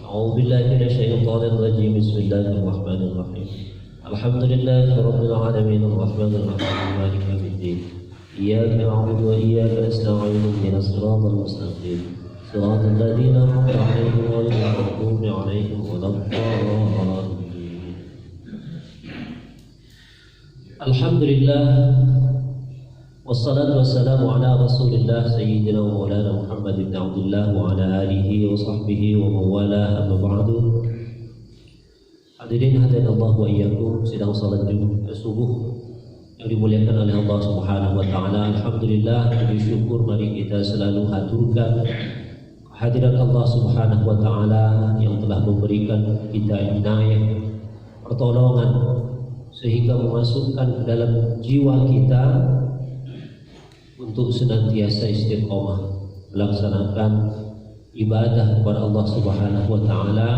أعوذ بالله من الشيطان الرجيم بسم الله الرحمن الرحيم الحمد لله رب العالمين الرحمن الرحيم مالك يوم الدين إياك نعبد وإياك نستعين اهدنا الصراط المستقيم صراط الذين أنعمت عليهم غير المغضوب عليهم ولا الضالين. الحمد لله والصلاة والسلام على رسول الله سيدنا ومولانا محمد بن عبد الله وعلى آله وصحبه ومن والاه أما بعد. Hadirin hadirin Allah wa iyyakum, sidang salat subuh yang dimuliakan oleh Allah Subhanahu wa taala. Alhamdulillah, puji syukur mari kita selalu haturkan kehadiran Allah Subhanahu wa taala yang telah memberikan kita inayah, pertolongan sehingga memasukkan ke dalam jiwa kita untuk senantiasa istiqomah melaksanakan ibadah kepada Allah Subhanahu wa taala,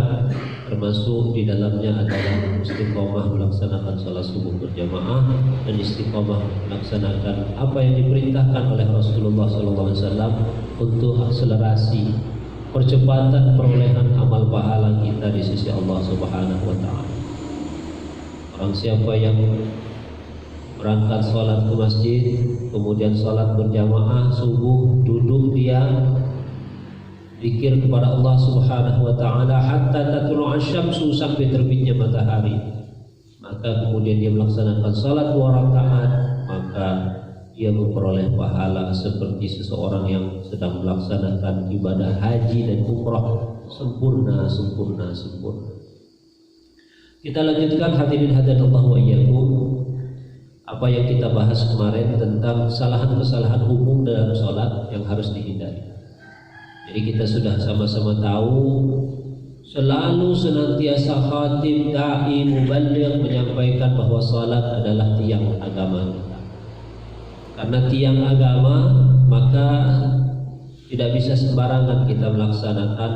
termasuk di dalamnya adalah istiqomah melaksanakan salat subuh berjamaah dan istiqomah melaksanakan apa yang diperintahkan oleh Rasulullah SAW untuk akselerasi percepatan perolehan amal pahala kita di sisi Allah Subhanahu wa taala. Orang siapa yang berangkat sholat ke masjid, kemudian sholat berjamaah subuh, duduk diam, zikir kepada Allah Subhanahu wa taala hatta tatlu'a syamsu, sampai terbitnya matahari, maka kemudian dia melaksanakan sholat 2 rakaat, maka dia memperoleh pahala seperti seseorang yang sedang melaksanakan ibadah haji dan umrah sempurna. Kita lanjutkan hadirin hadirat Allah wa iyyakum, apa yang kita bahas kemarin tentang kesalahan-kesalahan umum dalam sholat yang harus dihindari. Jadi kita sudah sama-sama tahu, selalu senantiasa khatib, da'i, muballigh menyampaikan bahwa sholat adalah tiang agama kita. Karena tiang agama, maka tidak bisa sembarangan kita melaksanakan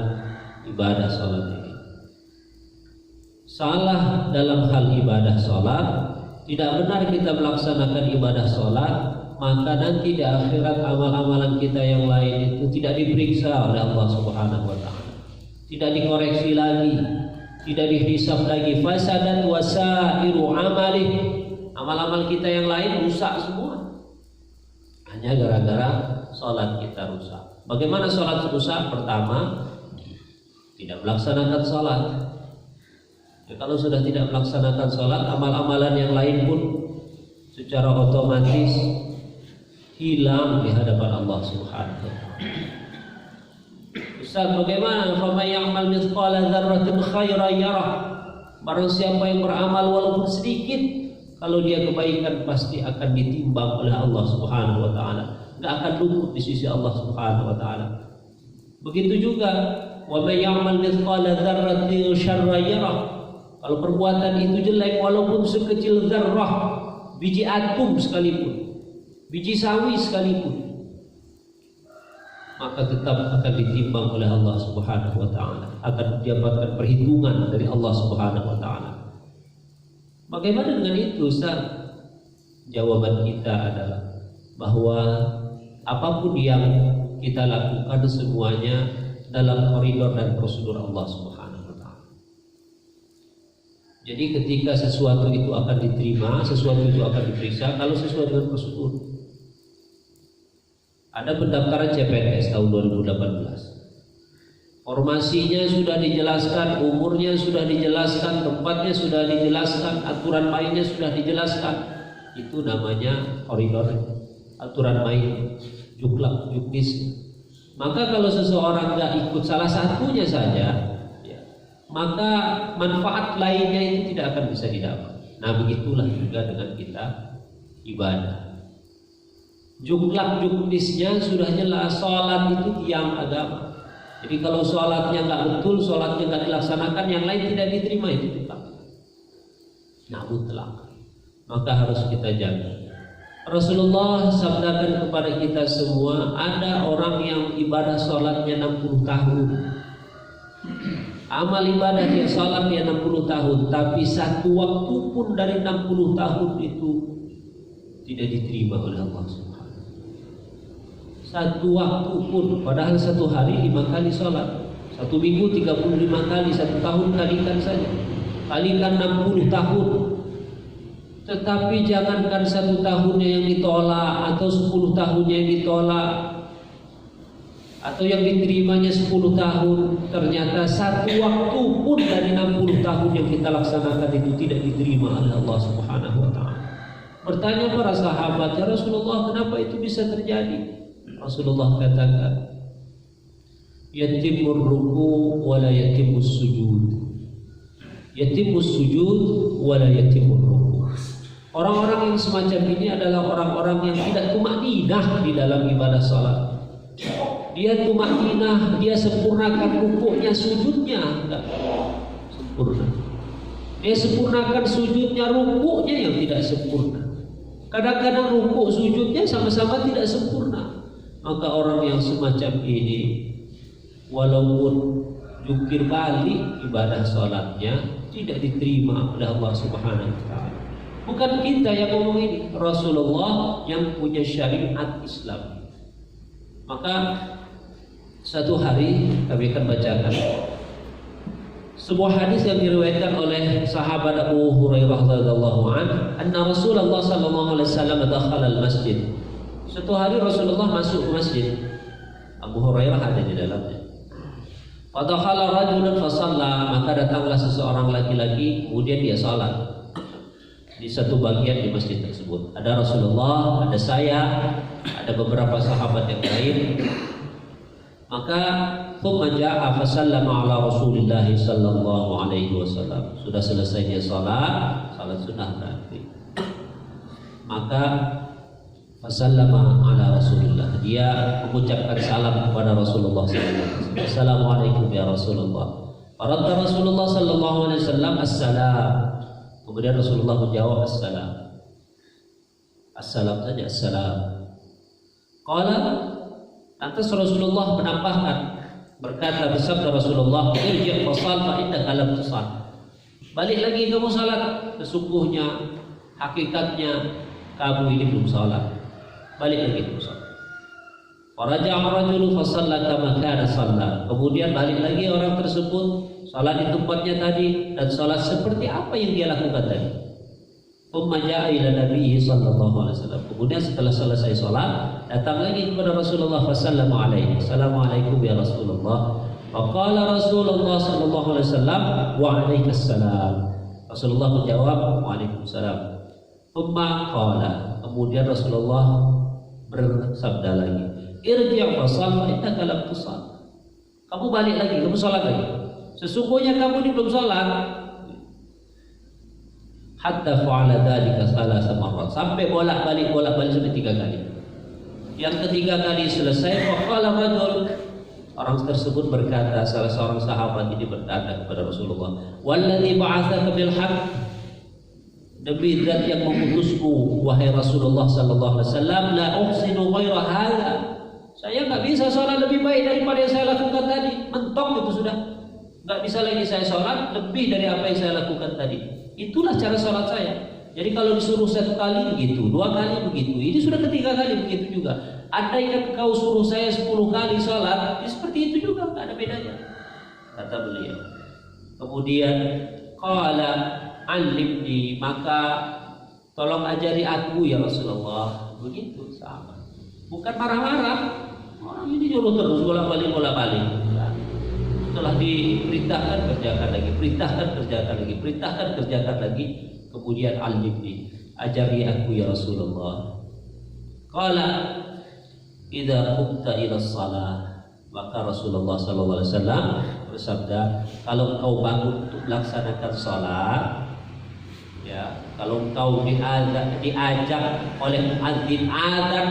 ibadah sholat ini. Salah dalam hal ibadah sholat, tidak benar kita melaksanakan ibadah sholat, maka nanti di akhirat amal-amalan kita yang lain itu tidak diperiksa oleh Allah Subhanahu wa taala, tidak dikoreksi lagi, tidak dihisab lagi. Fasadat wasairu amalih, amal-amal kita yang lain rusak semua hanya gara-gara sholat kita rusak. Bagaimana sholat rusak? Pertama, tidak melaksanakan sholat. Ya, kalau sudah tidak melaksanakan sholat, amal-amalan yang lain pun secara otomatis hilang di hadapan Allah Subhanahu wa taala. Ustaz, bagaimana? Faman ya'mal mithqala dzarratin khairan yarah. Barang siapa yang beramal walaupun sedikit, kalau dia kebaikan pasti akan ditimbang oleh Allah Subhanahu wa taala, enggak akan luput di sisi Allah Subhanahu wa taala. Begitu juga wa may ya'mal mithqala dzarratin syarran yarah. Kalau perbuatan itu jelek, walaupun sekecil zarrah, biji atom sekalipun, biji sawi sekalipun, maka tetap akan ditimbang oleh Allah Subhanahu wa taala, akan didapatkan perhitungan dari Allah Subhanahu wa taala. Bagaimana dengan itu, Ustaz? Jawaban kita adalah bahwa apapun yang kita lakukan semuanya dalam koridor dan prosedur Allah Subhanahu wa taala. Jadi ketika sesuatu itu akan diterima, sesuatu itu akan diperiksa kalau sesuai dengan prosedur. Ada pendaftaran CPNS tahun 2018. Formasinya sudah dijelaskan, umurnya sudah dijelaskan, tempatnya sudah dijelaskan, aturan mainnya sudah dijelaskan. Itu namanya koridor, aturan main, juklak, juknis. Maka kalau seseorang nggak ikut salah satunya saja, maka manfaat lainnya itu tidak akan bisa didapat. Nah, begitulah juga dengan kita ibadah. Juklak juknisnya sudah jelas, sholat itu tiang agama. Jadi kalau sholatnya nggak betul, sholatnya nggak dilaksanakan, yang lain tidak diterima, itu mutlak. Nah, mutlak. Maka harus kita jaga. Rasulullah sabdakan kepada kita semua, ada orang yang ibadah sholatnya 60 tahun. Amal ibadah dia salat dia 60 tahun, tapi satu waktu pun dari 60 tahun itu tidak diterima oleh Allah Subhanahu. Satu waktu pun, padahal satu hari 5 kali salat. Satu minggu 35 kali, satu tahun kalikan saja. Kalikan 60 tahun. Tetapi jangankan satu tahunnya yang ditolak atau 10 tahunnya yang ditolak, atau yang diterimanya 10 tahun, ternyata satu waktu pun dari 60 tahun yang kita laksanakan itu tidak diterima oleh Allah Subhanahu wa ta'ala. Bertanya para sahabat, ya Rasulullah, kenapa itu bisa terjadi? Rasulullah katakan, yatimur ruku wa la yatimus sujud. Yatimus sujud wa la yatimur ruku. Orang-orang yang semacam ini adalah orang-orang yang tidak tumakninah di dalam ibadah salat. Dia tumakninah, dia sempurnakan rukuknya, sujudnya enggak sempurna. Dia sempurnakan sujudnya, rukuknya yang tidak sempurna. Kadang-kadang rukuk sujudnya sama-sama tidak sempurna. Maka orang yang semacam ini, walaupun jungkir balik ibadah salatnya, tidak diterima oleh Allah Subhanahu wa ta'ala. Bukan kita yang ngomong ini, Rasulullah yang punya syariat Islam. Maka satu hari kami akan bacakan sebuah hadis yang diriwayatkan oleh sahabat Abu Hurairah radhiyallahu anhu, anna Rasulullah sallallahu alaihi wasallam dakhala al-masjid. Suatu hari Rasulullah masuk ke masjid. Abu Hurairah ada di dalamnya. Fa dakhala rajulun fa shalla, maka datanglah seseorang laki-laki, kemudian dia salat di satu bagian di masjid tersebut. Ada Rasulullah, ada saya, ada beberapa sahabat yang lain. Maka thumma jaa fa sallama ala Rasulillah sallallahu alaihi wasallam. Sudah selesai dia salat sunnah berarti. Maka fa sallama ala Rasulillah. Dia mengucapkan salam kepada Rasulullah sallallahu alaihi wasallam. Assalamualaikum ya Rasulullah. Faradda Rasulullah sallallahu alaihi wasallam assalam. Kemudian Rasulullah menjawab assalam. Assalam saja, assalam. Qala, lantas Rasulullah menambahkan, berkata, bersabda Rasulullah, irji' fasal fa innaka lam tusal. Balik lagi kamu salat, sesungguhnya hakikatnya kamu ini belum salat. Balik lagi kamu salat. Faraja'a ar-rajulu fa shalla kama kana shalla. Kemudian balik lagi orang tersebut salat di tempatnya tadi dan salat seperti apa yang dia lakukan tadi. Thumma ja'a ila Nabi sallallahu alaihi wasallam. Kemudian setelah selesai salat, datang lagi kepada Rasulullah sallallahu alaihi. Assalamualaikum ya Rasulullah. Faqala Rasulullah sallallahu alaihi wasallam wa alaikassalam. Rasulullah menjawab waalaikumsalam. Thumma qala, kemudian Rasulullah bersabda lagi, irji' fasal fa innaka lam tusal. Kamu balik lagi, kamu salat lagi. Sesungguhnya kamu ini belum salat. Hatta fa'ala dzalika thalatha marrat, sampai bolak-balik sampai 3 kali. Yang ketiga kali selesai, faqala rajul, orang tersebut berkata, salah seorang sahabat ini berkata kepada Rasulullah, walladzi ba'atsaka bil haqq, demi zat yang mengutusku wahai Rasulullah sallallahu alaihi wasallam, la uhsinu ghaira hadza, saya enggak bisa salat lebih baik daripada yang saya lakukan tadi. Mentok itu sudah. Enggak bisa lagi saya salat lebih dari apa yang saya lakukan tadi. Itulah cara salat saya. Jadi kalau disuruh 1 kali begitu, 2 kali begitu, ini sudah ketiga kali begitu juga. Andaikan kau suruh saya 10 kali salat, ya seperti itu juga, enggak ada bedanya, kata beliau. Kemudian qala alimni, maka tolong ajari aku ya Rasulullah. Begitu sama. Bukan marah-marah. Orang ini nyuruh terus bolak-balik. Setelah diperintahkan kerjakan lagi, perintahkan kerjakan lagi. Kemudian alimni, ajari aku ya Rasulullah. Qala idza qumta ila shalah, maka Rasulullah sallallahu alaihi wasallam bersabda, kalau engkau bangun untuk melaksanakan salat, ya, kalau engkau diajak oleh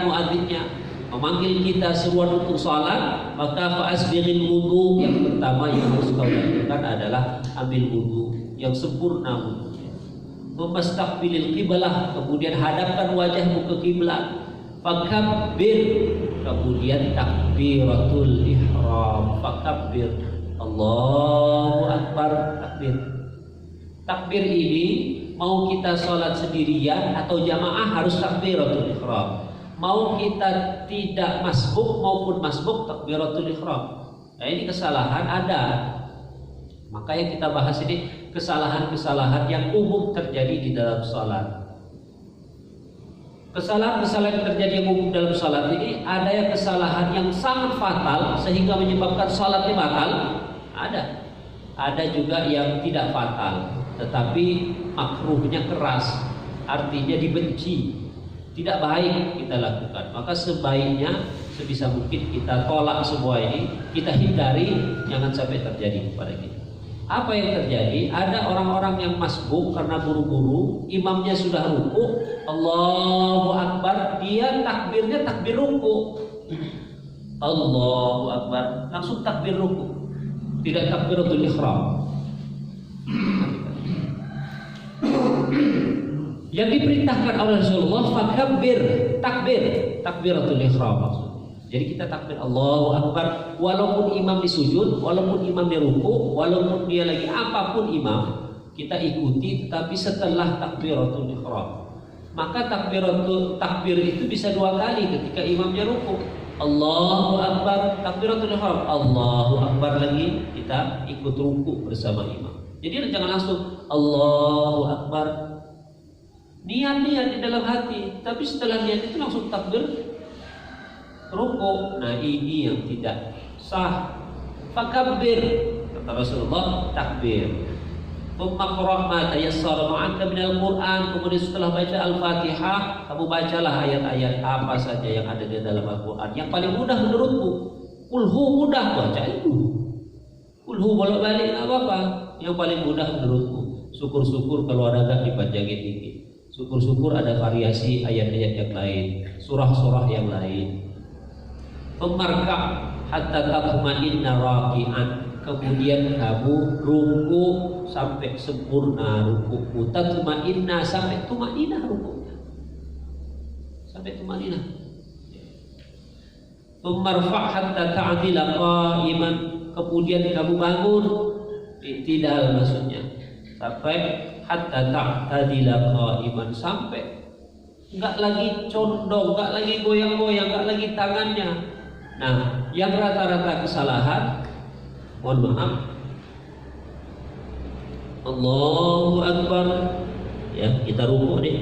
muadzinnya memanggil kita seruan untuk salat, maka fa'asbiril wudu, yang pertama yang harus kau lakukan adalah ambil wudu yang sempurna wudunya. Mastaqbilil qiblah, kemudian hadapkan wajahmu ke kiblat. Fakabbir, kemudian takbiratul ihram. Fakabbir, Allahu akbar, takbir. Takbir ini mau kita salat sendirian atau jamaah harus takbiratul ihram. Mau kita tidak masbuk maupun masbuk, takbiratul ihram. Nah, ini kesalahan ada. Maka yang kita bahas ini kesalahan-kesalahan yang umum terjadi di dalam salat. Kesalahan-kesalahan yang terjadi yang umum dalam salat ini, ada yang kesalahan yang sangat fatal sehingga menyebabkan salatnya batal, ada juga yang tidak fatal tetapi makruhnya keras, artinya dibenci, tidak baik kita lakukan. Maka sebaiknya sebisa mungkin kita tolak semua ini, kita hindari, jangan sampai terjadi kepada kita. Apa yang terjadi? Ada orang-orang yang masbuk karena buru-buru, imamnya sudah ruku, Allahu Akbar, dia takbirnya takbir ruku. Allahu Akbar, langsung takbir ruku, tidak takbiratul ihram. Yang diperintahkan oleh Rasulullah, fakabbir, takbiratul ihram maksudnya. Jadi kita takbir Allahu Akbar, walaupun imam disujud, walaupun imam di ruku, walaupun dia lagi apapun imam, kita ikuti, tetapi setelah takbiratul ihram. Maka takbir itu bisa 2 kali ketika imamnya ruku. Allahu Akbar, takbiratul ihram, Allahu Akbar lagi, kita ikut ruku bersama imam. Jadi jangan langsung Allahu Akbar, niat di dalam hati, tapi setelah niat itu langsung takbir ruku. Nah, ini yang tidak sah. Fakabbir, kata Rasulullah, takbir. Qra' ma tayassara ma'aka minal Qur'an. Kemudian setelah baca Al-Fatihah, kamu bacalah ayat-ayat apa saja yang ada di dalam Al-Qur'an yang paling mudah menurutmu. Kulhu mudah, baca itu. Kulhu bolak-balik enggak apa-apa. Yang paling mudah menurutmu. Syukur-syukur kalau ada agak dipanjangin dikit. Syukur-syukur ada variasi ayat-ayat yang lain, surah-surah yang lain. Pemarkah hatta tatma'inna raki'an, kemudian kamu ruku sampai sempurna ruku'mu, tatma'inna sampai tumanina ruku'nya, sampai tumanina. Pemarfa' hatta ta'dila qa'iman, kemudian kamu bangun, tidak maksudnya sampai hatta ta'dila qa'iman, sampai enggak lagi condong, enggak lagi goyang-goyang, enggak lagi tangannya. Nah, yang rata-rata kesalahan, mohon maaf, Allahu Akbar, ya kita ruku deh,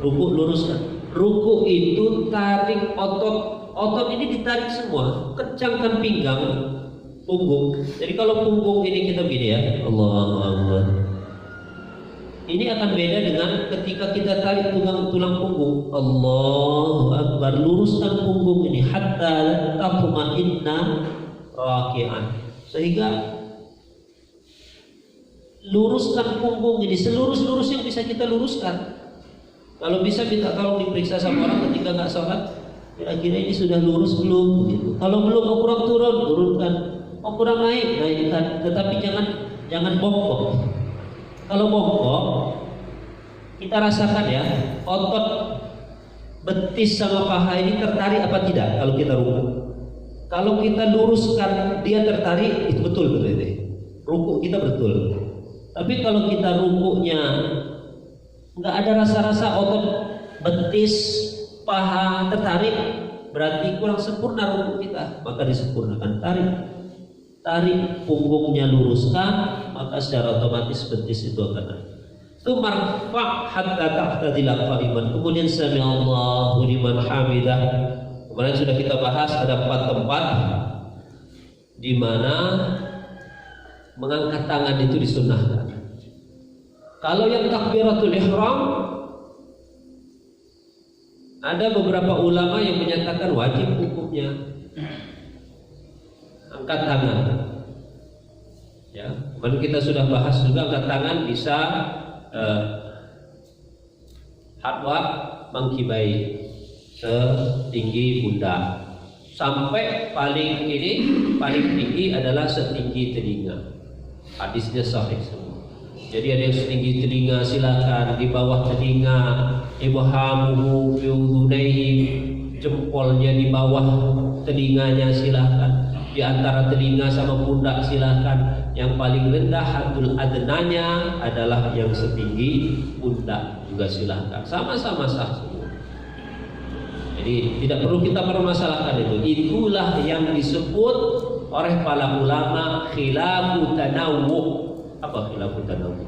ruku luruskan. Ruku itu tarik otot ini ditarik semua, kencangkan pinggang, punggung. Jadi kalau punggung ini kita begini ya, Allahu Akbar. Ini akan beda dengan ketika kita tarik tulang punggung. Allahu Akbar, luruskan punggung ini hatta tatma'inna raki'an. Sehingga luruskan punggung ini selurus-lurus yang bisa kita luruskan. Kalau bisa minta tolong diperiksa sama orang ketika nggak sholat, kira-kira ini sudah lurus belum? Gitu. Kalau belum, kurang turunkan. Kurang naikkan. Tetapi jangan bongkok. Kalau bongkok, kita rasakan ya, otot betis sama paha ini tertarik apa tidak kalau kita ruku. Kalau kita luruskan dia tertarik, itu betul berarti. Ruku kita betul. Tapi kalau kita rukunya nggak ada rasa-rasa otot betis paha tertarik, berarti kurang sempurna ruku kita. Maka disempurnakan, tarik punggungnya, luruskan, maka secara otomatis betis itu akan naik. Tumarfa' hatta ta'tadila qa'iman. Kemudian sami Allahu liman hamidah. Kemarin sudah kita bahas ada 4 tempat di mana mengangkat tangan itu disunnahkan. Kalau yang takbiratul ihram, ada beberapa ulama yang menyatakan wajib hukumnya angkat tangan. Ya, kemarin kita sudah bahas juga angkat tangan bisa hadwa mangkibai, setinggi pundak, sampai paling tinggi adalah setinggi telinga. Hadisnya sahih semua. Jadi ada yang setinggi telinga silakan, di bawah telinga, ibhamuhu fi udhunayhi, jempolnya di bawah telinganya silakan, di antara telinga sama pundak silakan. Yang paling rendah hadul adnanya adalah yang setinggi pundak juga silakan. Sama-sama sah semua. Jadi tidak perlu kita permasalahkan itu. Itulah yang disebut oleh para ulama khilafu tanawwu. Apa khilafu tanawwu?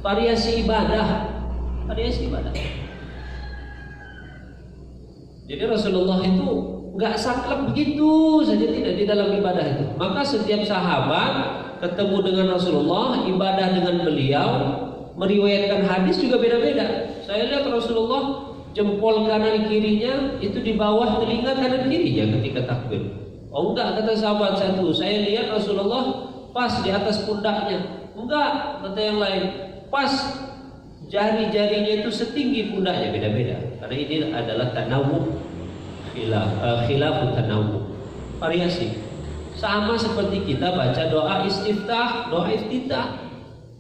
Variasi ibadah. Variasi ibadah. Jadi Rasulullah itu nggak saklek begitu saja tidak di dalam ibadah itu. Maka setiap sahabat ketemu dengan Rasulullah, ibadah dengan beliau, meriwayatkan hadis juga beda-beda. Saya lihat Rasulullah jempol kanan kirinya itu di bawah telinga kanan kirinya ketika takbir. Oh enggak, kata sahabat satu, saya lihat Rasulullah pas di atas pundaknya. Enggak, kata yang lain, pas jari-jarinya itu setinggi pundaknya, beda-beda. Karena ini adalah tanawwu, khilaf tanawwu, variasi. Sama seperti kita baca doa istiftah, doa iftitah.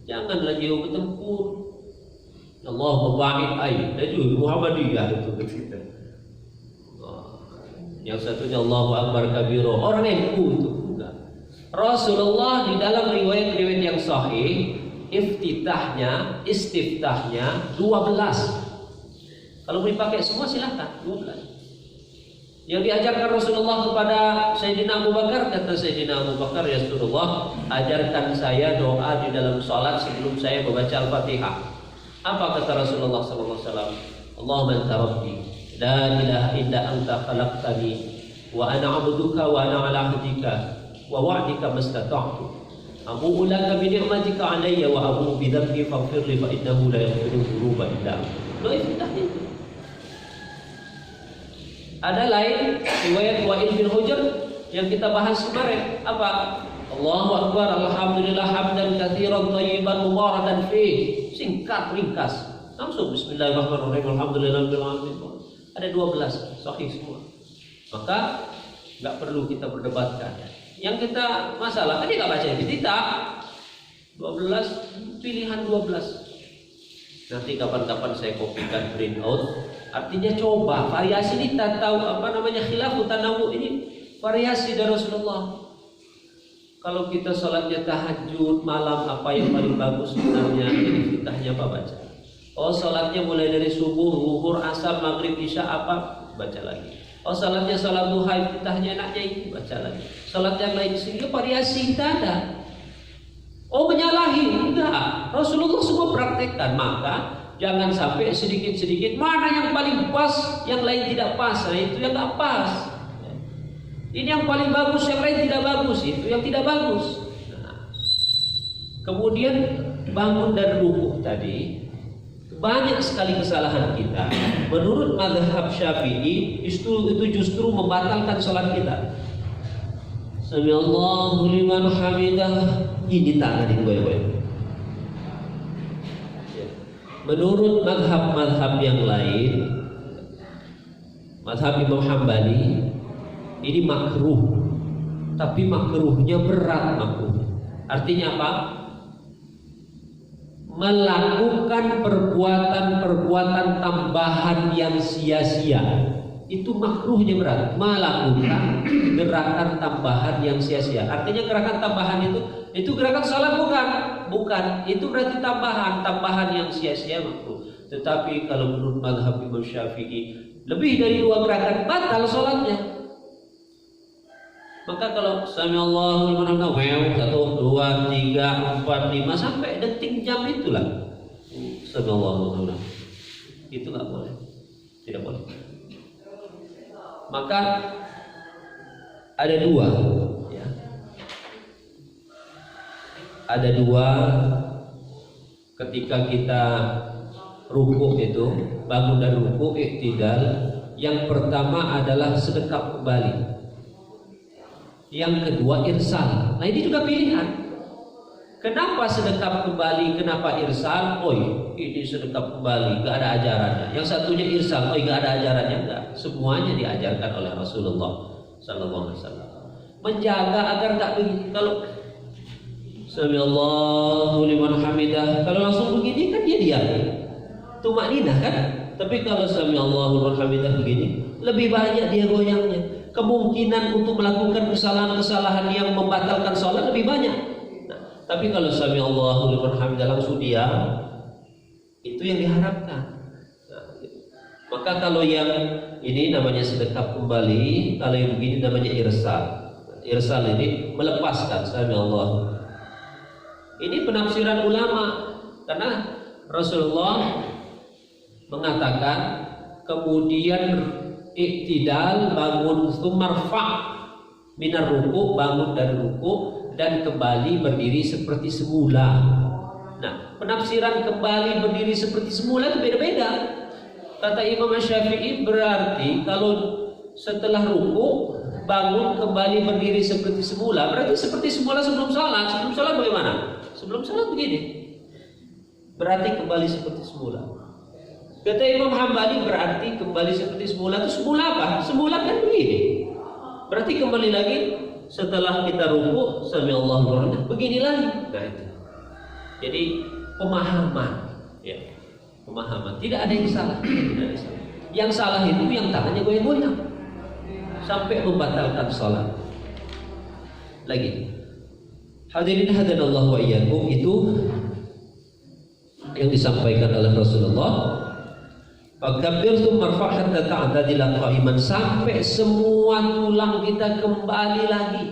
Janganlah jauh bertempur. Allahumma ba'id ayn. Dan juga Muhammadiyah itu kita. Yang satunya Allahu Akbar kabiro. Orang NU itu enggak. Rasulullah di dalam riwayat-riwayat yang sahih, istiftahnya 12. Kalau mau dipakai semua silakan 12. Yang diajarkan Rasulullah kepada Sayyidina Abu Bakar, kata Sayyidina Abu Bakar, ya Rasulullah, ajarkan saya doa di dalam salat sebelum saya membaca Al-Fatihah. Apa kata Rasulullah SAW? Allahumma anta rabbi, la ilaha illa anta khalaqtani, wa ana abduka wa ana ala ahdika wa wa'dika mastata'tu. Abu'u laka bi ni'matika alayya wa abu'u bi dhanbi faghfir li fa innahu la yaghfiru dzunuba illa anta. Doa iftitahnya itu. Ada lain riwayat Wa'il bin Hujr yang kita bahas kemarin, apa? Allahu Akbar, alhamdulillah hamdan katsiran thayyiban mubarakan fih. Singkat, ringkas. Langsung bismillahirrahmanirrahim, alhamdulillahirabbil alamin. Ada 12 sahih semua. Maka enggak perlu kita berdebatkan. Yang kita masalah, tadi enggak baca iftitah. 12 pilihan 12. Nanti kapan-kapan saya kopikan print out. Artinya coba variasi ini, tak tahu apa namanya khilafu tanawwu ini variasi dari Rasulullah. Kalau kita sholatnya tahajud malam, apa yang paling bagus sebenarnya? Iftitahnya apa baca? Oh sholatnya mulai dari subuh, zuhur, asar, maghrib, isya apa? Baca lagi. Oh sholatnya sholat duha, iftitahnya enaknya ini, baca lagi. Sholat yang lain sehingga variasi kita ada. Oh menyalahi? Enggak. Rasulullah semua praktekkan. Maka jangan sampai sedikit-sedikit mana yang paling pas, yang lain tidak pas. Nah itu yang enggak pas. Ini yang paling bagus, yang lain tidak bagus, itu yang tidak bagus. Nah, kemudian bangun dan ruku tadi, banyak sekali kesalahan kita. Menurut mazhab Syafi'i itu justru membatalkan sholat kita. Sami'allahu liman hamidah. Ini tangan digoyang-goyang. Menurut mazhab-mazhab yang lain, mazhab Imam Hambali, ini makruh, tapi makruhnya berat makruh. Artinya apa? Melakukan perbuatan-perbuatan tambahan yang sia-sia. Itu makruhnya berat. Melakukan gerakan tambahan yang sia-sia. Artinya gerakan tambahan itu gerakan salat bukan? Bukan. Itu berarti tambahan yang sia-sia makruh. Tetapi kalau menurut mazhab Imam Syafi'i, lebih dari 2 gerakan batal salatnya. Maka kalau sami'allahu liman hamidah 1, 2, 3, 4, 5 sampai detik jam itulah sami'allahu liman hamidah. Itu enggak boleh. Tidak boleh. Maka ada 2 ya. Ada 2 ketika kita rukuk itu, bangun dari rukuk iktidal. Yang pertama adalah sedekap kembali. Yang kedua irsal. Nah ini juga pilihan. Kenapa sedekap kembali? Kenapa irsal? Oh ini sedekap kembali, gak ada ajarannya. Yang satunya irsal, oh gak ada ajarannya. Enggak. Semuanya diajarkan oleh Rasulullah Sallallahu Alaihi Wasallam. Menjaga agar tak begini. Kalau Sami'allahu liman hamidah, kalau langsung begini kan dia diam. Tumakninah kan? Tapi kalau Sami'allahu liman hamidah begini, lebih banyak dia goyangnya. Kemungkinan untuk melakukan kesalahan-kesalahan yang membatalkan sholat lebih banyak. Nah, tapi kalau Sami'allahu liman hamidah langsung diam, itu yang diharapkan. Nah, maka kalau yang ini namanya sedekap kembali, kalau yang begini namanya irsal. irsal ini melepaskan sami Allah. Ini penafsiran ulama karena Rasulullah mengatakan kemudian iktidal bangun sumarfa minar ruku, bangun dari ruku dan kembali berdiri seperti semula. Nah, penafsiran kembali berdiri seperti semula itu beda-beda. Kata Imam Syafi'i berarti kalau setelah ruku bangun kembali berdiri seperti semula, berarti seperti semula sebelum salat. Sebelum salat bagaimana? Sebelum salat begini, berarti kembali seperti semula. Kata Imam Hambali berarti kembali seperti semula. Itu semula apa? Semula kan begini. Berarti kembali lagi setelah kita ruku sami Allahu liman begini lagi. Nah itu. Jadi pemahaman, ya, pemahaman. Tidak ada yang salah. Tidak ada yang salah. Yang salah itu yang tangannya goyang-goyang sampai membatalkan sholat. Lagi. Hadirin hadanallahu wa iyyakum, itu yang disampaikan oleh Rasulullah. Fakabbir tsumma rfa' hatta ta'tadila qa'iman, sampai semua tulang kita kembali lagi.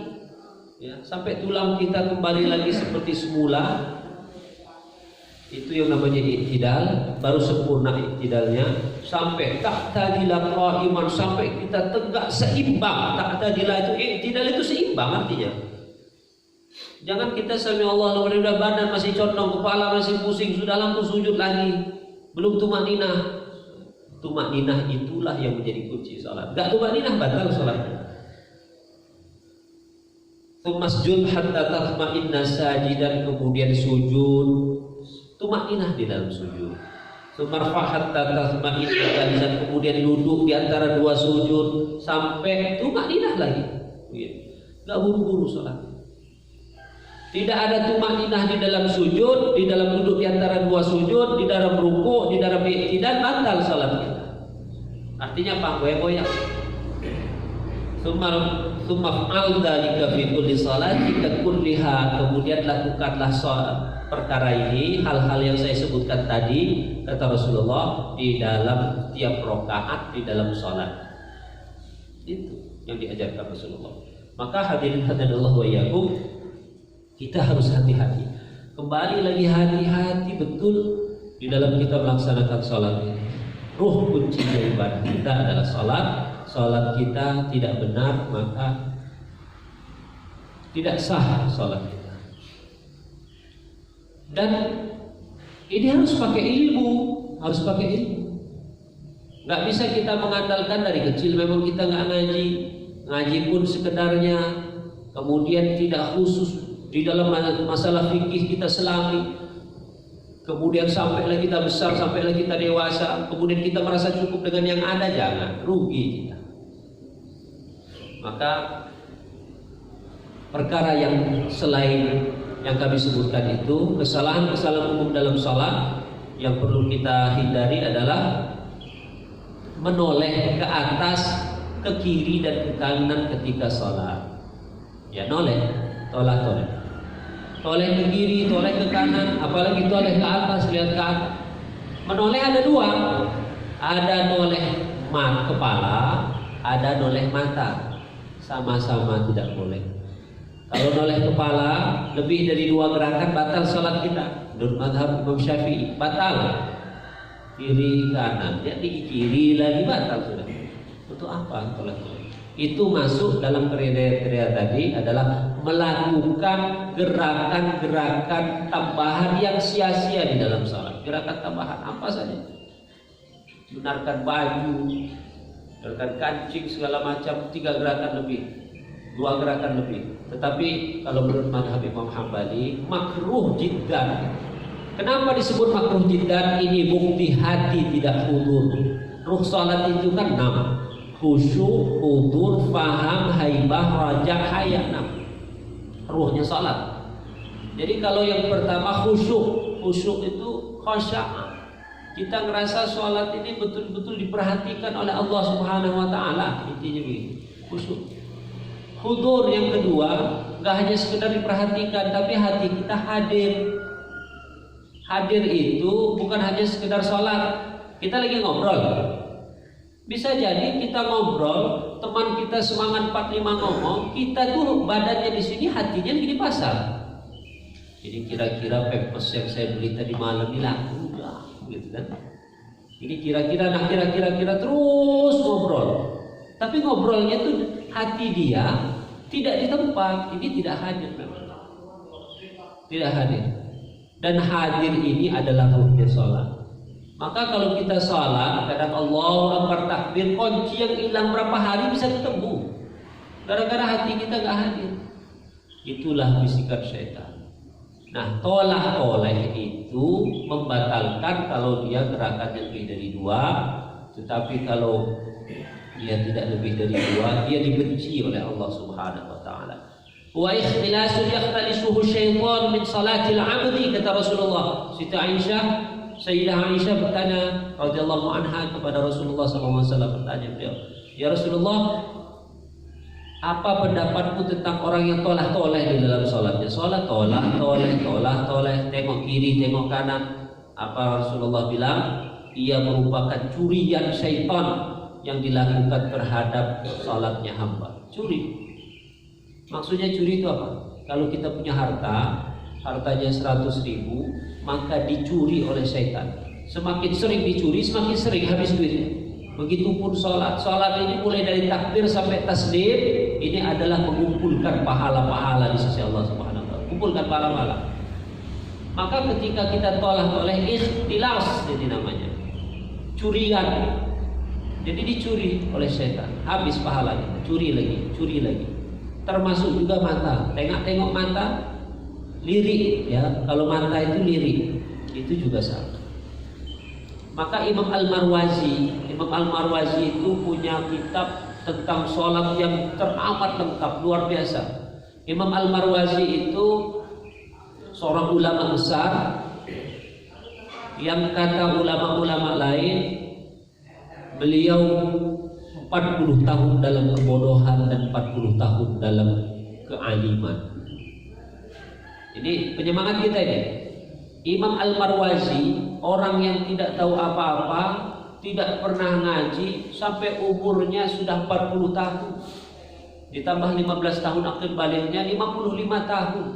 Ya, sampai tulang kita kembali lagi seperti semula. Itu yang namanya iktidal, baru sempurna iktidalnya. Sampai ta'tadila qa'iman, sampai kita tegak seimbang. Ta'tadila itu iktidal, itu seimbang artinya. Jangan kita sami Allah udah badan masih condong, kepala masih pusing, sudah langsung sujud lagi, belum tumakninah. Tumakninah itulah yang menjadi kunci salat. Enggak tumakninah batal salatnya. Masjud hatta tatma'inna sajidan, kemudian sujud, tumakninah di dalam sujud. Sumarfa hatta tatma'inna jalisan, kemudian duduk di antara dua sujud sampai tumakninah lagi. Enggak buru-buru salat. Tidak ada tumakninah di dalam sujud, di dalam duduk di antara dua sujud, di dalam ruku, di dalam iktidal, batal salat kita. Artinya apa? Goyang-goyang. Tsumma fa'al dzalika fi kulli salatika kulliha, kemudian lakukanlah perkara ini, hal-hal yang saya sebutkan tadi, kata Rasulullah, di dalam tiap rakaat di dalam salat. Itu yang diajarkan Rasulullah. Maka hadirin hadanallahu wa iyyakum, kita harus hati-hati. Kembali lagi hati-hati betul di dalam kita melaksanakan sholat. Ruh kunci dari ibadah kita adalah sholat. Sholat kita tidak benar, maka tidak sah sholat kita. Dan ini harus pakai ilmu, harus pakai ilmu. Nggak bisa kita mengandalkan dari kecil memang kita nggak ngaji, ngaji pun sekedarnya, kemudian tidak khusus di dalam masalah fikih kita selami, kemudian sampailah kita besar, sampailah kita dewasa, kemudian kita merasa cukup dengan yang ada. Jangan, rugi kita. Maka perkara yang selain yang kami sebutkan itu, kesalahan-kesalahan umum dalam salat yang perlu kita hindari adalah menoleh ke atas, ke kiri dan ke kanan ketika salat. Ya, noleh, toleh. Toleh ke kiri, toleh ke kanan, apalagi toleh ke atas, lihat ke atas. Menoleh ada dua, ada noleh kepala, ada noleh mata. Sama-sama tidak boleh. Kalau noleh kepala lebih dari dua gerakan batal salat kita. Menurut mazhab Imam Syafi'i batal. Kiri kanan, jadi kiri lagi batal sudah. Untuk apa toleh? Itu masuk dalam kriteria tadi adalah melakukan gerakan-gerakan tambahan yang sia-sia di dalam salat. Gerakan tambahan apa saja? Benarkan baju, benarkan kancing, segala macam, 3 gerakan lebih, 2 gerakan lebih. Tetapi kalau menurut mazhab Imam Hambali makruh jiddan. Kenapa disebut makruh jiddan? Ini bukti hati tidak hudur. Ruh salat itu kan 6. Khusyuk, hudur, faham, haibah, raja, haya. Ruhnya salat. Jadi kalau yang pertama khusyuk itu khasya'ah. Kita ngerasa salat ini betul-betul diperhatikan oleh Allah Subhanahu wa taala, intinya begitu. Khusyuk. Hudur yang kedua, enggak hanya sekedar diperhatikan tapi hati kita hadir. Hadir itu bukan hanya sekedar salat. Kita lagi ngobrol. Bisa jadi kita ngobrol, teman kita semangat 45 ngomong, kita tuh badannya di sini, hatinya di pasar. Jadi kira-kira pempes yang saya beli tadi malam ini laku udah, gitu kan? Ini kira-kira terus ngobrol. Tapi ngobrolnya tuh hati dia tidak di tempat, ini tidak hadir memang. Tidak hadir. Dan hadir ini adalah ruhnya sholat. Maka kalau kita sholat, kadang Allahu Akbar takbir, kunci yang hilang berapa hari bisa ketemu. Gara-gara hati kita nggak hadir. Itulah bisikan syaitan. Nah, toleh itu membatalkan kalau dia gerakannya lebih dari 2. Tetapi kalau dia tidak lebih dari 2, dia dibenci oleh Allah Subhanahu wa taala. Wa ikhtilasun yakhtalisuhu syaitan min salatil 'abdi, kata Rasulullah. Siti Sayyidah Aisyah bertanya radhiyallahu anha kepada Rasulullah SAW, bertanya beliau, "Ya Rasulullah, apa pendapatmu tentang orang yang toleh di dalam sholatnya? Sholat toleh, tengok kiri, tengok kanan." Apa Rasulullah bilang? Ia merupakan curian syaitan yang dilakukan terhadap sholatnya hamba. Curi. Maksudnya curi itu apa? Kalau kita punya hartanya 100.000, maka dicuri oleh syaitan. Semakin sering dicuri, semakin sering habis duitnya. Begitupun sholat ini mulai dari takbir sampai taslim, ini adalah mengumpulkan pahala-pahala di sisi Allah Subhanahu wa taala. Kumpulkan pahala-pahala. Maka ketika kita toleh ikhtilas, ini namanya curian. Jadi dicuri oleh syaitan, habis pahalanya, curi lagi. Termasuk juga mata, tengok mata, lirik ya. Kalau mata itu lirik, itu juga salah. Maka Imam Al-Marwazi itu punya kitab tentang sholat yang teramat lengkap, luar biasa. Imam Al-Marwazi itu seorang ulama besar yang kata ulama-ulama lain, beliau 40 tahun dalam kebodohan dan 40 tahun dalam kealiman. Ini penyemangat kita ini. Imam Al-Marwazi, orang yang tidak tahu apa-apa, tidak pernah ngaji, sampai umurnya sudah 40 tahun. Ditambah 15 tahun akhir baliknya, 55 tahun.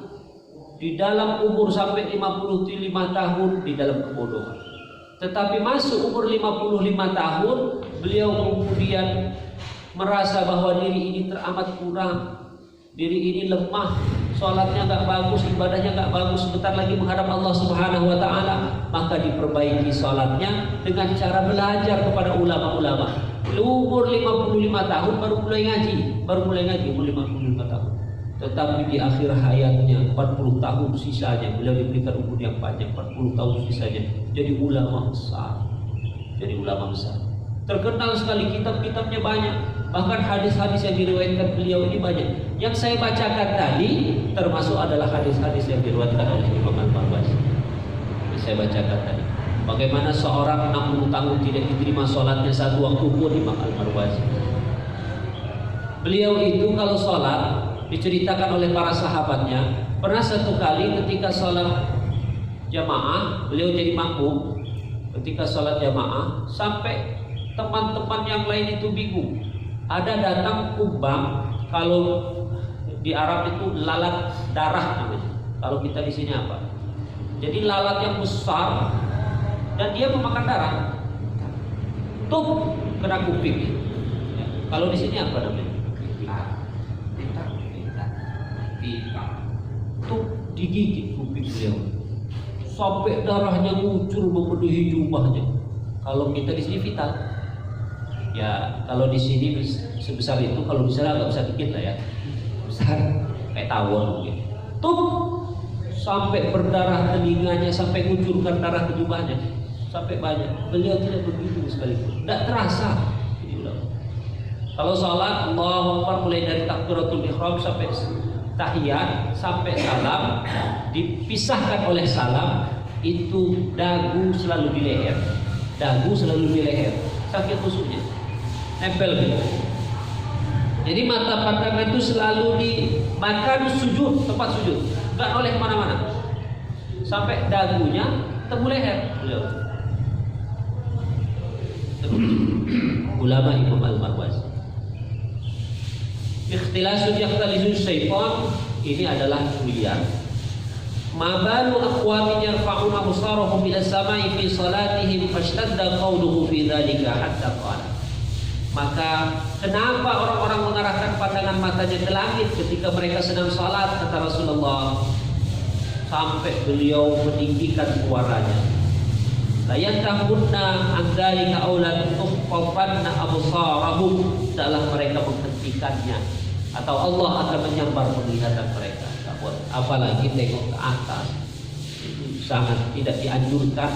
Di dalam umur sampai 55 tahun di dalam kebodohan. Tetapi masuk umur 55 tahun, beliau kemudian merasa bahwa diri ini teramat kurang, diri ini lemah, sholatnya gak bagus, ibadahnya gak bagus, sebentar lagi menghadap Allah Subhanahu wa taala. Maka diperbaiki sholatnya dengan cara belajar kepada ulama-ulama. Umur 55 tahun baru mulai ngaji umur 55 tahun. Tetapi di akhir hayatnya 40 tahun sisanya, beliau diberikan umur yang panjang, 40 tahun sisanya jadi ulama besar. Terkenal sekali, kitab-kitabnya banyak. Bahkan hadis-hadis yang diriwayatkan beliau ini banyak. Yang saya bacakan tadi termasuk adalah hadis-hadis yang diriwayatkan oleh Imam Al-Marwazi. Yang saya bacakan tadi. Bagaimana seorang 60 tahun tidak diterima sholatnya satu waktu pun, Imam Al-Marwazi. Beliau itu kalau sholat, diceritakan oleh para sahabatnya, pernah satu kali ketika sholat jamaah, beliau jadi makmum. Ketika sholat jamaah, sampai teman-teman yang lain itu bingung. Ada datang kumbang, kalau di Arab itu lalat darah namanya. Kalau kita di sini apa? Jadi lalat yang besar dan dia memakan darah. Tuh kena kuping. Ya. Kalau di sini apa namanya? Tuh digigit kuping beliau. Sampai darahnya ngucur memenuhi jubahnya. Kalau kita di sini vital. Ya, kalau di sini sebesar itu, kalau di sana agak besar dikit lah ya. Besar kayak tawon mungkin. Tuh sampai berdarah telinganya, sampai ngucurkan darah ke jubahnya. Sampai banyak. Beliau tidak begitu sekalipun. Tidak terasa. Kalau salat, Allahu Akbar mulai dari takbiratul ihram sampai tahiyat sampai salam, dipisahkan oleh salam, itu dagu selalu di leher. Saking khusyuknya. Nempel gitu. Jadi mata pandangan itu selalu di makan sujud, tempat sujud, nggak oleh kemana-mana. Sampai dagunya temu leher beliau. ulama Imam Al-Marwazi. Ikhtilasun yakhtalisun syaitan, ini adalah kuliah. Ma balu aqwamin yarfa'una absarahum ila samai fi salatihim fashtadda qawluhu fi dzalika hatta qala. Maka kenapa orang-orang mengarahkan pandangan matanya ke langit ketika mereka sedang salat, kata Rasulullah, sampai beliau meninggikan suaranya. La yantahunna an dzalika aulad tuqaffanna absarahum, adalah mereka menghentikannya atau Allah akan menyambar penglihatan mereka. Apalagi tengok ke atas, itu sangat tidak dianjurkan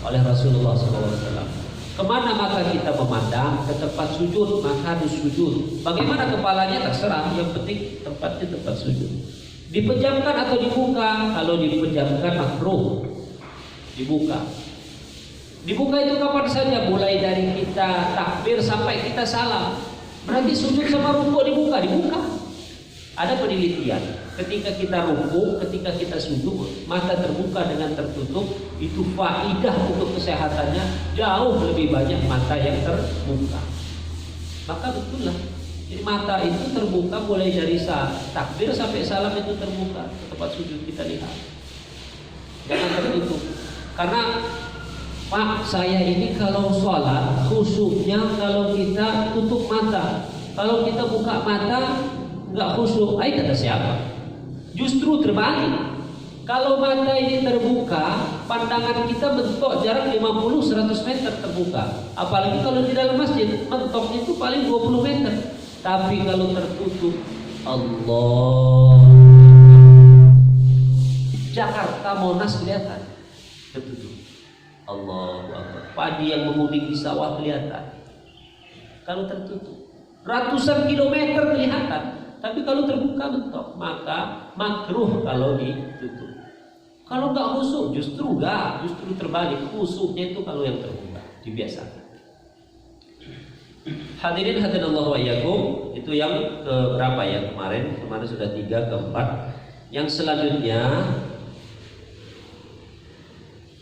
oleh Rasulullah SAW. Kemana mata kita memandang? Ke tempat sujud, maka harus sujud. Bagaimana kepalanya terserah, yang penting tempatnya tempat sujud. Dipejamkan atau dibuka? Kalau dipejamkan makruh, dibuka. Dibuka itu kapan saja, mulai dari kita takbir sampai kita salam. Berarti sujud sama rukuk dibuka. Ada penelitian. Ketika kita rukuk, ketika kita sujud, mata terbuka dengan tertutup, itu faidah untuk kesehatannya jauh lebih banyak mata yang terbuka. Maka betul lah. Jadi mata itu terbuka mulai dari takbir sampai salam itu terbuka. Tempat sujud kita lihat. Jangan tertutup. Karena Pak, saya ini kalau sholat khusyuknya kalau kita tutup mata. Kalau kita buka mata nggak khusyuk. Kata siapa? Justru terbalik. Kalau mata ini terbuka, pandangan kita mentok jarak 50-100 meter terbuka. Apalagi kalau di dalam masjid, mentoknya itu paling 20 meter. Tapi kalau tertutup, Allah, Jakarta Monas kelihatan tertutup. Allahu Akbar. Padi yang menguning di sawah kelihatan. Kalau tertutup, ratusan kilometer kelihatan. Tapi kalau terbuka mentok, maka makruh kalau ditutup. Kalau nggak khusyuk, justru terbalik. Khusyuknya itu kalau yang terbuka, dibiasakan. Hadirin hadirallahu wa iyyakum, itu yang ke berapa ya kemarin? Kemarin sudah 3, keempat. Yang selanjutnya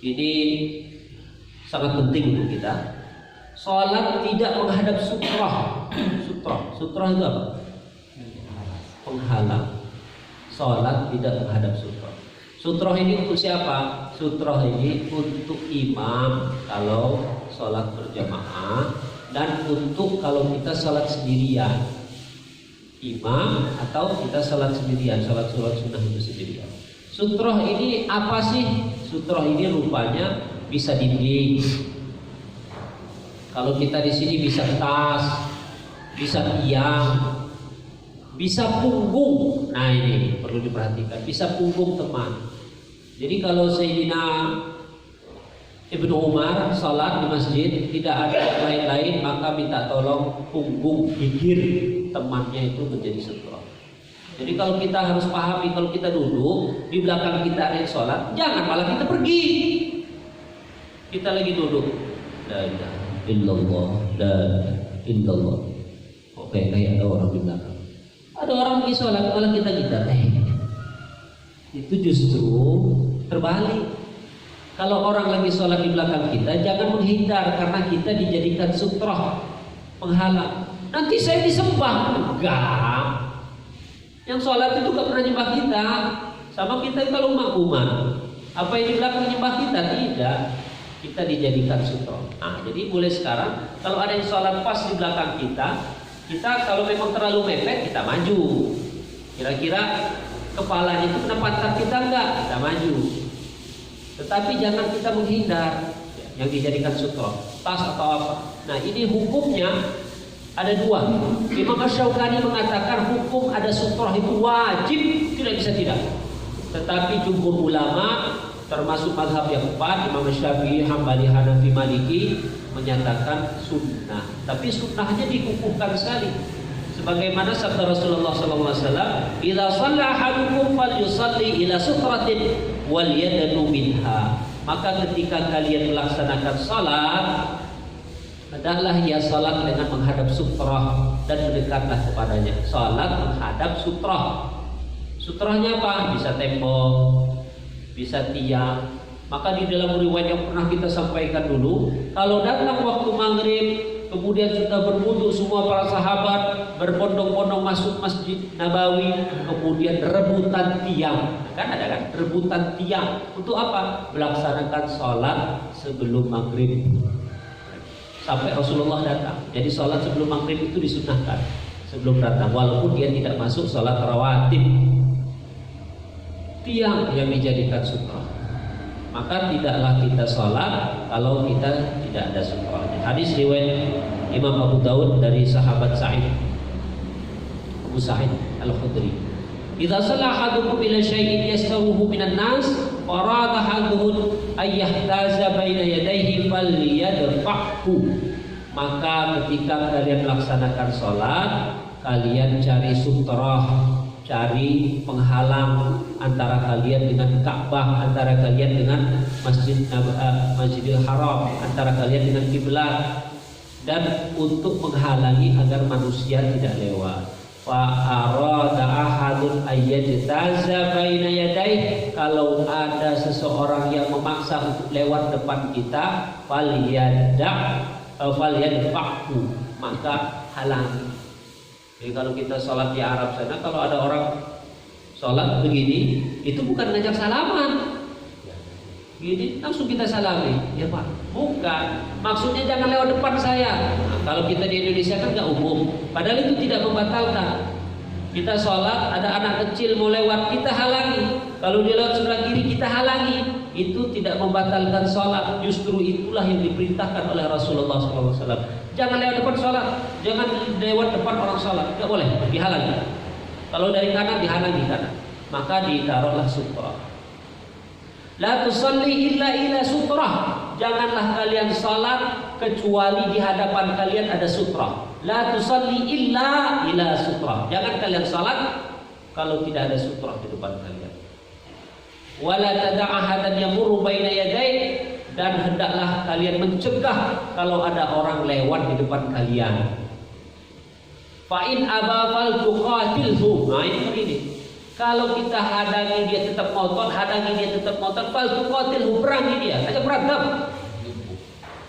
ini sangat penting untuk kita. Salat tidak menghadap sutrah. Sutrah itu apa? Penghalang. Salat tidak menghadap sutrah. Sutrah ini untuk siapa? Sutrah ini untuk imam kalau salat berjamaah, dan untuk kalau kita salat sendirian, imam atau kita salat sendirian, salat sunnah itu sendirian. Sutrah ini apa sih? Sutrah ini rupanya bisa dinding. Kalau kita di sini bisa tas, bisa tiang, bisa punggung. Nah ini perlu diperhatikan, bisa punggung teman. Jadi kalau Sayyidina Ibnu Umar salat di masjid tidak ada yang lain-lain, maka minta tolong punggung gigir temannya itu menjadi sutrah. Jadi kalau kita harus pahami, kalau kita duduk di belakang kita ada yang salat, jangan malah kita pergi. Kita lagi duduk, la ilaha illallah, la ilaha illallah. Oke, kayak ada orang di belakang. Ada orang lagi sholat, malah kita itu justru terbalik. Kalau orang lagi sholat di belakang kita, jangan menghindar karena kita dijadikan sutrah, penghalang. Nanti saya disembah. Enggak. Yang sholat itu gak pernah nyembah kita. Sama kita kalau makmuman, apa yang di belakang nyembah kita? Tidak. Kita dijadikan sutrah. Nah, jadi mulai sekarang kalau ada yang sholat pas di belakang kita kalau memang terlalu mepet, kita maju. Kira-kira kepalanya itu kena pantat kita enggak? Kita maju. Tetapi jangan kita menghindar yang dijadikan sutrah, tas atau apa. Nah ini hukumnya ada 2. Imam Asy-Syaukani mengatakan hukum ada sutrah itu wajib, tidak bisa tidak. Tetapi jumhur ulama termasuk mazhab yang 4, Imam Syafi'i, Hambali, Hanafi, Maliki, menyatakan sunnah. Tapi sunnahnya dikukuhkan sekali. Sebagaimana sabda Rasulullah SAW, "Idza shalla ahadukum falyusalli ila sutratin wal yadnu minha." Maka ketika kalian melaksanakan salat, hendaklah ia salat dengan menghadap sutrah dan mendekatlah kepadanya. Salat menghadap sutrah. Sutrahnya apa? Bisa tembok, bisa tiang. Maka di dalam riwayat yang pernah kita sampaikan dulu, kalau datang waktu maghrib, kemudian sudah berwudu semua para sahabat, berbondong-bondong masuk Masjid Nabawi, kemudian rebutan tiang. Kan ada kan? Rebutan tiang. Untuk apa? Melaksanakan sholat sebelum maghrib. Sampai Rasulullah datang. Jadi sholat sebelum maghrib itu disunahkan sebelum datang, walaupun dia tidak masuk sholat rawatib. Tiang yang dijadikan sutra. Maka tidaklah kita sholat kalau kita tidak ada sutranya. Hadis riwayat Imam Abu Daud dari sahabat Abu Sa'id Al-Khudri. Idza shalla ahadukum ila syai'in yastaruhu minan nas farada ahaduhum ay yahtaza baina yadayhi falyadfa'hu. Maka ketika kalian melaksanakan sholat, kalian cari sutrah, cari penghalang antara kalian dengan Ka'bah, antara kalian dengan Masjidil Haram, antara kalian dengan kiblat, dan untuk menghalangi agar manusia tidak lewat. Fa arada ahadun ayyajtaza baina yadayhi, kalau ada seseorang yang memaksa untuk lewat depan kita, falyadfa'hu, maka halangi. Jadi kalau kita sholat di Arab sana, kalau ada orang sholat begini, itu bukan ngajak salaman. Gini, langsung kita salami. Ya Pak, bukan. Maksudnya jangan lewat depan saya. Nah, kalau kita di Indonesia kan nggak umum. Padahal itu tidak membatalkan. Kita sholat, ada anak kecil mau lewat, kita halangi. Kalau dia lewat sebelah kiri, kita halangi. Itu tidak membatalkan sholat. Justru itulah yang diperintahkan oleh Rasulullah SAW. Jangan lewat depan sholat, jangan lewat depan orang sholat, nggak boleh, dihalangi. Kalau dari kanan dihalangi kanan, maka ditaruhlah sutra. La tusalli illa ila sutrah, janganlah kalian sholat kecuali di hadapan kalian ada sutra. La tusalli illa ila sutrah, jangan kalian sholat kalau tidak ada sutra di depan kalian. Wala tada'a hadan yamurru baina yadayk, dan hendaklah kalian mencegah kalau ada orang lewat di depan kalian. Fa in aba fal tuqatilhu. Nah ini. Kalau kita hadangi dia tetap ngotot, fal tuqatilhu, perangi dia, ajak berantem.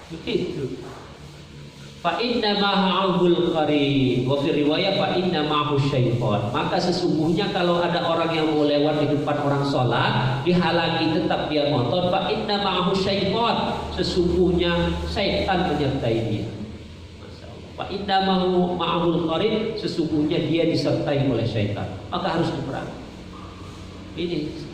Begitu. Fa inna ma'ahul qarin, wa fi riwayah fa inna ma'ahu syaitan. Maka sesungguhnya kalau ada orang yang mau lewat di depan orang sholat, dihalangi tetap dia ngotot, fa inna ma'ahu syaitan, sesungguhnya syaitan menyertai dia. Masyaallah. Fa inna ma'ahul qarin, sesungguhnya dia disertai oleh syaitan. Maka harus diperangi.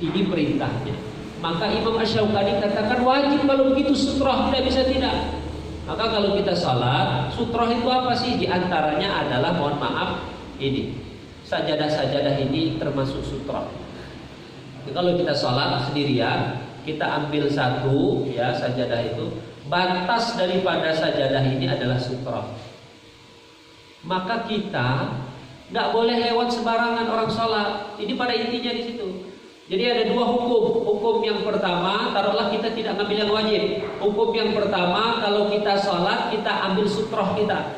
Ini perintahnya. Maka Imam Asy-Syaukani katakan wajib kalau begitu sutrah, tidak bisa tidak. Maka kalau kita salat, sutrah itu apa sih? Di antaranya adalah, mohon maaf, ini sajadah-sajadah ini termasuk sutrah. Jadi kalau kita salat sendirian, kita ambil satu ya sajadah itu, batas daripada sajadah ini adalah sutrah. Maka kita nggak boleh lewat sembarangan orang salat. Ini pada intinya di situ. Jadi ada dua hukum. Hukum yang pertama, taruhlah kita tidak ngambil yang wajib. Hukum yang pertama, kalau kita sholat, kita ambil sutroh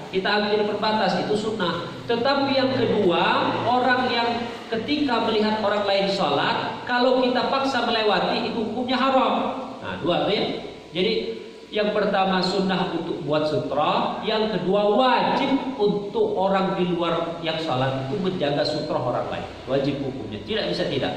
kita ambil perbatas, itu sunnah. Tetapi yang kedua, orang yang ketika melihat orang lain sholat, kalau kita paksa melewati, itu hukumnya haram. Nah, dua ya. Jadi yang pertama sunnah untuk buat sutroh, yang kedua wajib untuk orang di luar yang sholat itu menjaga sutroh orang lain. Wajib hukumnya, tidak bisa tidak.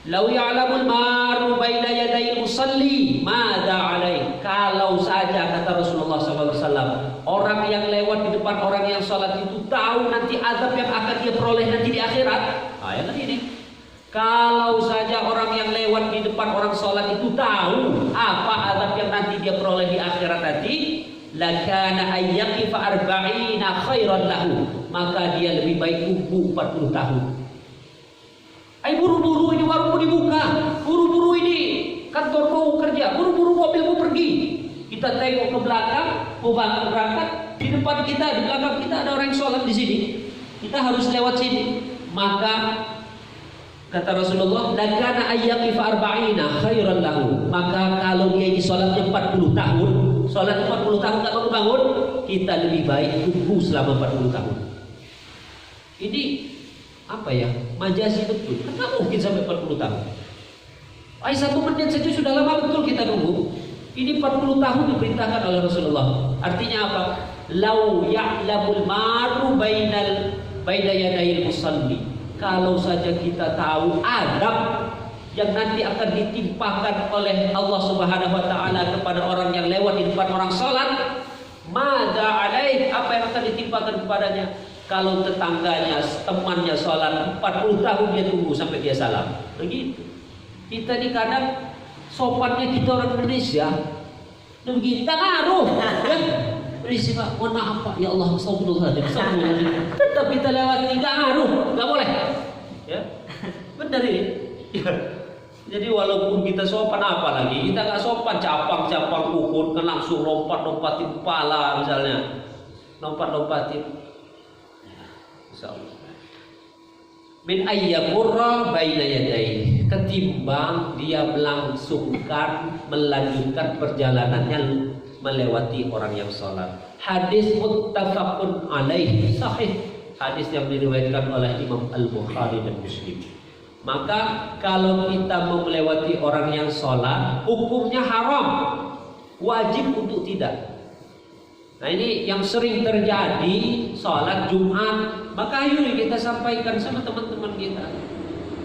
Lau ya'lamul maru baina yadayil musalli madza alaih. Kalau saja kata Rasulullah SAW, orang yang lewat di depan orang yang sholat itu tahu nanti azab yang akan dia peroleh nanti di akhirat. Ayat ini. Kalau saja orang yang lewat di depan orang sholat itu tahu apa azab yang nanti dia peroleh di akhirat nanti, lakana ayyaqifa arba'ina khairan lahu, maka dia lebih baik tunggu 40 tahun. Ayo buru-buru ini warungmu dibuka, buru-buru ini kantor mau kerja, buru-buru mobilmu pergi. Kita tengok ke belakang, mau berangkat, di depan kita, di belakang kita ada orang yang sholat di sini. Kita harus lewat sini. Maka kata Rasulullah, lakana ayyaqifa arba'ina khairan lahu. Maka kalau dia ini sholatnya 40 tahun, sholat 40 tahun tak bangun, kita lebih baik tunggu selama 40 tahun. Ini apa ya, majazi betul, kan nggak mungkin sampai 40 tahun. Ay, 1 menit saja sudah lama betul kita nunggu. Ini 40 tahun diperintahkan oleh Rasulullah. Artinya apa? Lau ya'lamul maru baina yadayil musalli. Kalau saja kita tahu adab yang nanti akan ditimpakan oleh Allah Subhanahu wa taala kepada orang yang lewat di depan orang salat, mada alaih, apa yang akan ditimpakan kepadanya? Kalau tetangganya, temannya salat 40 tahun dia tunggu sampai dia salam. Begitu. Kita ni kadang sopannya kita orang Indonesia, dan begini tak ngaruh. Ya? Berisi Pak, mohon maaf Pak, ya Allah, astagfirullahaladzim. Tetap kita lewati, nggak ngaruh, nggak boleh. Ya, benar ini. Ya. Jadi walaupun kita sopan apa lagi, kita nggak sopan capang ukur, kan langsung lompat-lompatin kepala misalnya, lompat-lompatin. Insyaallah. Min ayyamurra baina yadayhi, ketimbang dia melanjutkan perjalanannya melewati orang yang sholat. Hadis muttafaqun alaih, sahih, hadis yang diriwayatkan oleh Imam Al-Bukhari dan Muslim. Maka kalau kita mau melewati orang yang sholat, hukumnya haram, wajib untuk tidak. Nah ini yang sering terjadi sholat Jumat. Maka ayo kita sampaikan sama teman-teman kita,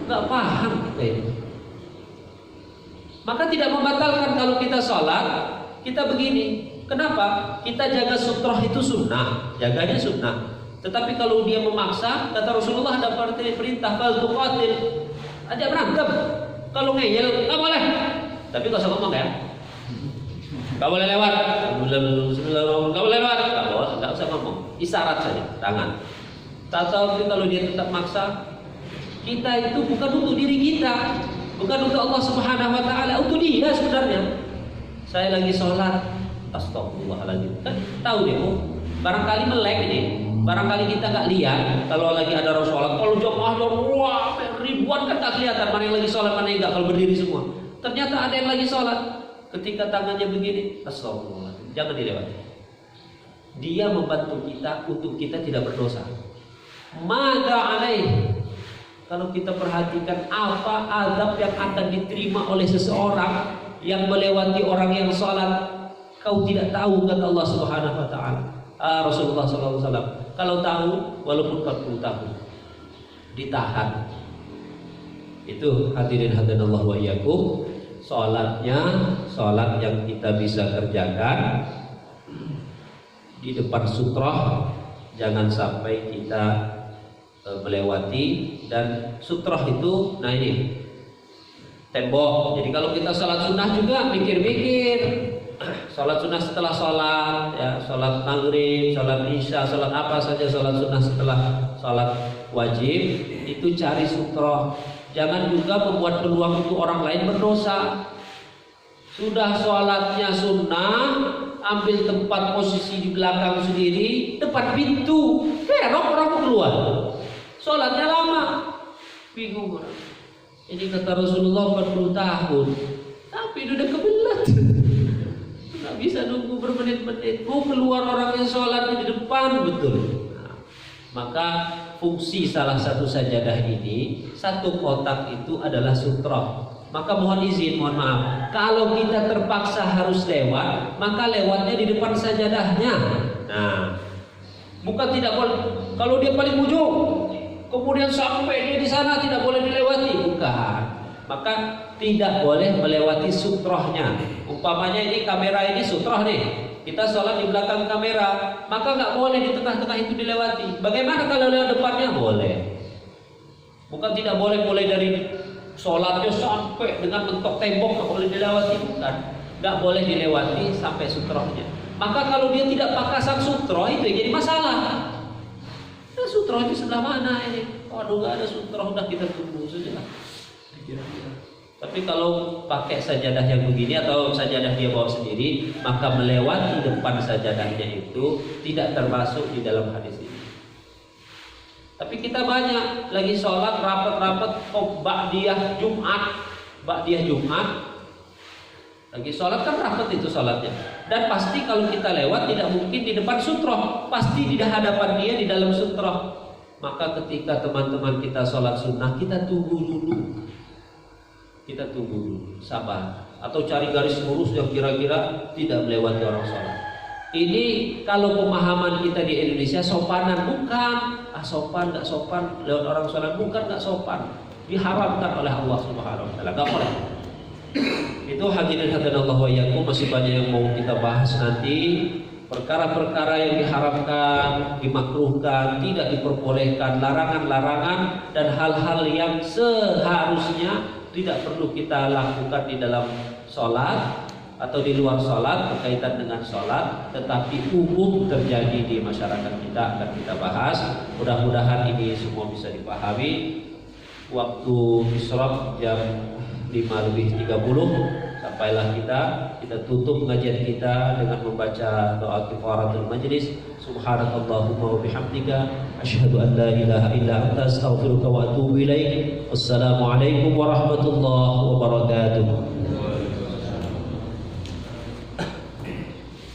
nggak paham kita ini. Maka tidak membatalkan kalau kita sholat, kita begini. Kenapa? Kita jaga sutroh itu sunnah, jaganya sunnah. Tetapi kalau dia memaksa, kata Rasulullah ada perintah fal tuqatil, ajak berantem. Kalau ngeyel nggak boleh, tapi nggak usah ngomong ya. Nggak boleh lewat, nggak boleh lewat, nggak usah ngomong, isyarat saja tangan. Tapi kalau dia tetap maksa, kita itu bukan untuk diri kita, bukan untuk Allah Subhanahu wa taala, untuk dia sebenarnya. Saya lagi sholat, astagfirullahaladzim. Kan tahu deh, barangkali melek ini, barangkali kita nggak lihat kalau lagi ada orang sholat. Kalau jamaah wah ribuan kan tak kelihatan mana yang lagi sholat mana yang nggak, kalau berdiri semua. Ternyata ada yang lagi sholat, ketika tangannya begini, astagfirullahaladzim, jangan dilewati. Dia membantu kita untuk kita tidak berdosa. Mada alaih. Kalau kita perhatikan apa azab yang akan diterima oleh seseorang yang melewati orang yang sholat, kau tidak tahu, kata Allah Subhanahu wa taala. Rasulullah SAW, kalau tahu walaupun 40 tahun ditahan. Itu hadirin Allah wa iyyakum, sholat yang kita bisa kerjakan di depan sutroh, jangan sampai kita melewati. Dan sutroh itu, nah ini tembok. Jadi kalau kita sholat sunnah juga mikir-mikir, sholat sunnah setelah sholat, ya, sholat maghrib, sholat isya, sholat apa saja, sholat sunnah setelah sholat wajib, itu cari sutroh. Jangan juga membuat peluang untuk orang lain berdosa. Sudah sholatnya sunnah, ambil tempat posisi di belakang sendiri, depan pintu, kerok orang keluar. Sholatnya lama, bingung orang. Ini kata Rasulullah 40 tahun, tapi udah kebelat. Nggak bisa nunggu bermenit-menit. Mau keluar orang yang sholat di depan, betul. Nah, maka fungsi salah satu sajadah ini, satu kotak itu adalah sutroh. Maka mohon izin, mohon maaf, kalau kita terpaksa harus lewat, maka lewatnya di depan sajadahnya. Nah, bukan tidak boleh. Kalau dia paling ujung, kemudian sampai dia di sana tidak boleh dilewati, bukan. Maka tidak boleh melewati sutrohnya. Umpamanya ini kamera ini sutroh nih, kita sholat di belakang kamera, maka nggak boleh di tengah-tengah itu dilewati. Bagaimana kalau lewat depannya? Boleh. Bukan tidak boleh, mulai dari sholatnya sampai dengan mentok tembok nggak boleh dilewati, bukan. Nggak boleh dilewati sampai sutrohnya. Maka kalau dia tidak pakasang sutroh, itu jadi masalah. Nah, sutroh itu sebelah mana ini? Waduh, nggak ada sutroh, udah kita tunggu saja. Tapi kalau pakai sajadah yang begini atau sajadah dia bawa sendiri, maka melewati depan sajadahnya itu tidak termasuk di dalam hadis ini. Tapi kita banyak lagi sholat rapat-rapat, ba'diyah Jumat, lagi sholat kan rapat itu sholatnya. Dan pasti kalau kita lewat tidak mungkin di depan sutroh, pasti di hadapan dia di dalam sutroh. Maka ketika teman-teman kita sholat sunnah, kita tunggu dulu. kita tunggu dulu, sabar, atau cari garis lurus yang kira-kira tidak melewati orang sholat. Ini kalau pemahaman kita di Indonesia sopanan, bukan sopan nggak sopan lewat orang sholat, bukan nggak sopan, diharamkan oleh Allah Subhanahu Wa Taala, nggak boleh. Itu hadirin Allah wa iyyakum, masih banyak yang mau kita bahas nanti. Perkara-perkara yang diharamkan, dimakruhkan, tidak diperbolehkan, larangan-larangan, dan hal-hal yang seharusnya tidak perlu kita lakukan di dalam sholat atau di luar sholat berkaitan dengan sholat, tetapi umum terjadi di masyarakat kita, akan kita bahas. Mudah-mudahan ini semua bisa dipahami. Waktu isyraq jam 5:30 sampailah kita tutup pengajian kita dengan membaca doa kifaratul majlis. Subhanakallahumma wa bihamdika asyhadu an la ilaha illa anta astaghfiruka wa atubu ilaik. Wassalamualaikum warahmatullahi wabarakatuh.